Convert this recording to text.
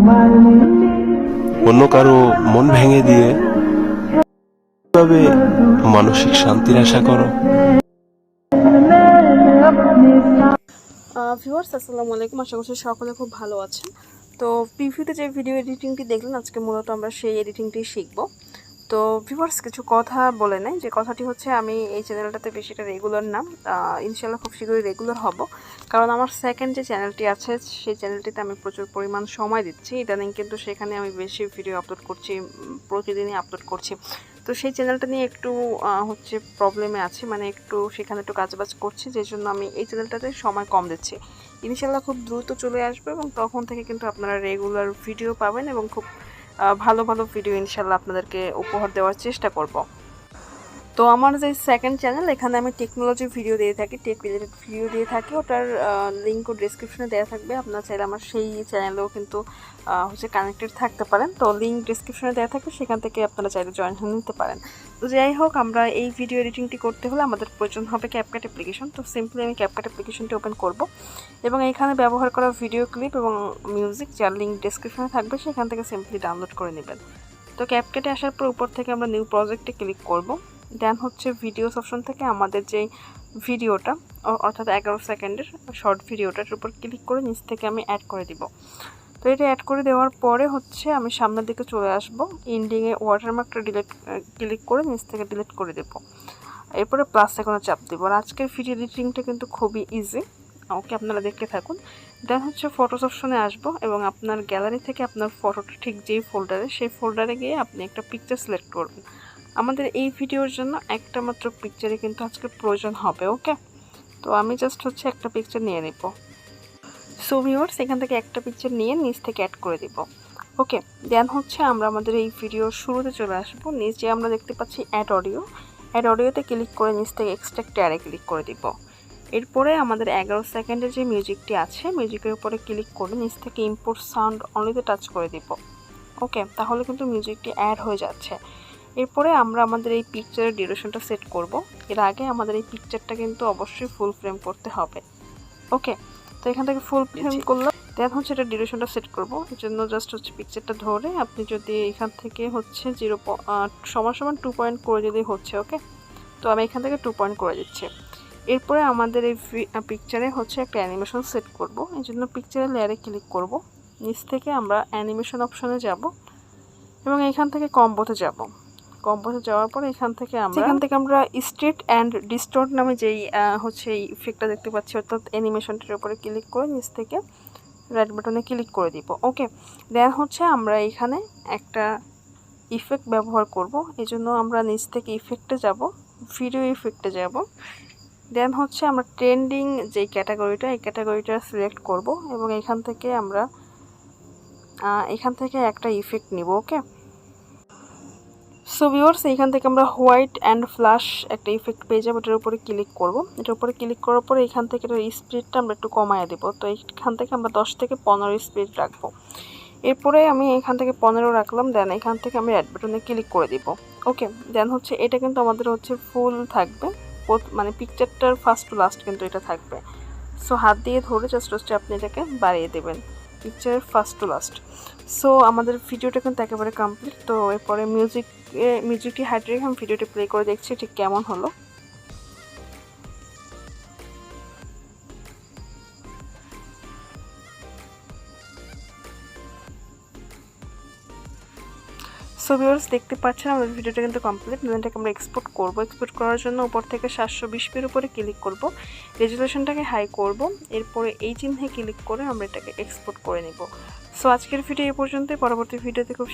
অন্য কারো মন ভেঙে দিয়ে কিভাবে মানসিক শান্তির আশা করো? ভিউয়ার্স আসসালামু আলাইকুম, আশা করছি সকলে খুব ভালো আছেন। তো প্রিভিউতে যে ভিডিও এডিটিংটি দেখলেন, আজকে মূলত আমরা সেই এডিটিংটি শিখব। তো ভিউয়ার্স কিছু কথা বলে নেই, যে কথাটি হচ্ছে আমি এই চ্যানেলটাতে বেশিটা রেগুলার না, ইনশাল্লাহ খুব শীঘ্রই রেগুলার হব, কারণ আমার সেকেন্ড যে চ্যানেলটি আছে সেই চ্যানেলটিতে আমি প্রচুর পরিমাণ সময় দিচ্ছি ইদানিং, কিন্তু সেখানে আমি বেশি ভিডিও আপলোড করছি, প্রতিদিনই আপলোড করছি। তো সেই চ্যানেলটা নিয়ে একটু হচ্ছে প্রবলেমে আছি, মানে একটু সেখানে একটু কাজবাজ করছি, যে জন্য আমি এই চ্যানেলটাতে সময় কম দিচ্ছি। ইনশাল্লাহ খুব দ্রুত চলে আসবে এবং তখন থেকে কিন্তু আপনারা রেগুলার ভিডিও পাবেন এবং খুব ভালো ভালো ভিডিও ইনশাল্লাহ আপনাদেরকে উপহার দেওয়ার চেষ্টা করব। তো আমার যে সেকেন্ড চ্যানেল, এখানে আমি টেকনোলজি ভিডিও দিয়ে থাকি, টেক রিলেটেড ভিডিও দিয়ে থাকি, ওটার লিঙ্কও ডিসক্রিপশনে দেওয়া থাকবে। আপনারা চাইলে আমার সেই চ্যানেলেও কিন্তু হচ্ছে কানেক্টেড থাকতে পারেন, তো লিঙ্ক ডিসক্রিপশনে দেওয়া থাকবে, সেখান থেকে আপনারা চাইলে জয়েন হয়ে নিতে পারেন। তো যাই হোক, আমরা এই ভিডিও এডিটিংটি করতে হলে আমাদের প্রয়োজন হবে CapCut অ্যাপ্লিকেশন। তো সিম্পলি আমি CapCut অ্যাপ্লিকেশনটি ওপেন করব এবং এখানে ব্যবহার করা ভিডিও ক্লিপ এবং মিউজিক, যার লিঙ্ক ডিসক্রিপশনে থাকবে, সেখান থেকে সিম্পলি ডাউনলোড করে নেবেন। তো CapCut-এ আসার পর উপর থেকে আমরা নিউ প্রজেক্টে ক্লিক করব। দেন হচ্ছে ভিডিওস অপশন থেকে আমাদের যে ভিডিওটা, অর্থাৎ 11 সেকেন্ডের শর্ট ভিডিওটার উপর ক্লিক করে নিচ থেকে আমি অ্যাড করে দিব। তো এটা অ্যাড করে দেওয়ার পরে হচ্ছে আমি সামনের দিকে চলে আসব, এন্ডিংয়ে ওয়াটারমার্কটা ক্লিক করে নিচ থেকে ডিলিট করে দেব। এরপরে প্লাস আইকনে চাপ দেব। আর আজকের ভিডিও এডিটিংটা কিন্তু খুবই ইজি, ওকে আপনারা দেখতে থাকুন। দেন হচ্ছে ফটোস অপশনে আসবো এবং আপনার গ্যালারি থেকে আপনার ফটোটা ঠিক যেই ফোল্ডারে, সেই ফোল্ডারে গিয়ে আপনি একটা পিকচার সিলেক্ট করবেন। আমাদের এই ভিডিওর জন্য একটা মাত্র পিকচারে কিন্তু আজকে প্রয়োজন হবে, ওকে। তো আমি জাস্ট হচ্ছে একটা পিকচার নিয়ে নিব। সো ভিউয়ার্স, এখান থেকে একটা পিকচার নিয়ে নিচ থেকে অ্যাড করে দিব, ওকে। দেন হচ্ছে আমরা আমাদের এই ভিডিওর শুরুতে চলে আসবো। নিচে আমরা দেখতে পাচ্ছি অ্যাড অডিওতে ক্লিক করে নিচ থেকে এক্সট্রাক্ট অ্যারে ক্লিক করে দিব। এরপরে আমাদের 11 সেকেন্ডের যে মিউজিকটি আছে, মিউজিকের উপরে ক্লিক করে নিচ থেকে ইম্পোর্ট সাউন্ড অনলিতে টাচ করে দিব, ওকে। তাহলে কিন্তু মিউজিকটি অ্যাড হয়ে যাচ্ছে। এরপরে আমরা আমাদের এই পিকচারের ডিউরেশনটা সেট করব। এর আগে আমাদের এই পিকচারটা কিন্তু অবশ্যই ফুল ফ্রেম করতে হবে, ওকে। তো এখান থেকে ফুল ফ্রেম করলাম, দেন হচ্ছে এটা ডিউরেশনটা সেট করব। এর জন্য জাস্ট হচ্ছে পিকচারটা ধরে আপনি যদি এখান থেকে হচ্ছে 0 2 করে যদি হচ্ছে, ওকে। তো আমি এখান থেকে 2 পয়েন্ট করে দিচ্ছি। এরপরে আমাদের এই পিকচারে হচ্ছে একটা অ্যানিমেশন সেট করব। এই জন্য পিকচারের লেয়ারে ক্লিক করব, নিচ থেকে আমরা অ্যানিমেশন অপশনে যাব এবং এখান থেকে কম্বোতে যাব। কম্বোতে যাওয়ার পর এখান থেকে আমরা স্ট্রেট অ্যান্ড ডিস্টর্ট নামে যেই হচ্ছে এই ইফেক্টটা দেখতে পাচ্ছি, অর্থাৎ অ্যানিমেশনটির উপরে ক্লিক করে নিচ থেকে রাইট বাটনে ক্লিক করে দিব, ওকে। দেন হচ্ছে আমরা এখানে একটা ইফেক্ট ব্যবহার করব। এই জন্য আমরা নিচ থেকে ইফেক্টে যাব, ভিডিও ইফেক্টে যাব। দেন হচ্ছে আমরা ট্রেন্ডিং যেই ক্যাটাগরিটা, এই ক্যাটাগরিটা সিলেক্ট করব এবং এখান থেকে আমরা একটা ইফেক্ট নিব, ওকে। সো ভিউয়ার্স, এইখান থেকে আমরা হোয়াইট অ্যান্ড ফ্ল্যাশ একটা ইফেক্ট পেয়ে যাবো। এটার উপরে ক্লিক করব। এটার উপরে ক্লিক করার পরে এখান থেকে এটার স্পিডটা আমরা একটু কমায় দেবো। তো এইখান থেকে আমরা 10 থেকে 15 স্পিড রাখবো। এরপরে আমি এখান থেকে 15 রাখলাম। দেন এখান থেকে আমি অ্যাড বাটনে ক্লিক করে দিব, ওকে। দেন হচ্ছে এটা কিন্তু আমাদের হচ্ছে ফুল থাকবে, মানে পিকচারটার ফার্স্ট টু লাস্ট কিন্তু এটা থাকবে। সো হাত দিয়ে ধরে জাস্ট আপনি এটাকে বাড়িয়ে দেবেন, পিকচারের ফার্স্ট টু লাস্ট। সো আমাদের ভিডিওটা কিন্তু একেবারে কমপ্লিট। তো এরপরে মিউজিকটি হাইড রেখে আমি ভিডিওটি প্লে করে দেখছি ঠিক কেমন হলো। সো ভিউয়ার্স, দেখতে পাচ্ছেন আমাদের ভিডিওটা কিন্তু কমপ্লিট। এটাকে আমরা এক্সপোর্ট করব। এক্সপোর্ট করার জন্য উপর থেকে 720p উপরে ক্লিক করব, রেজুলেশনটাকে হাই করব, এরপরে এই চিহ্নে ক্লিক করে আমরা এটাকে এক্সপোর্ট করে নিব। সো আজকের ভিডিও এই পর্যন্তই। পরবর্তী ভিডিওতে খুব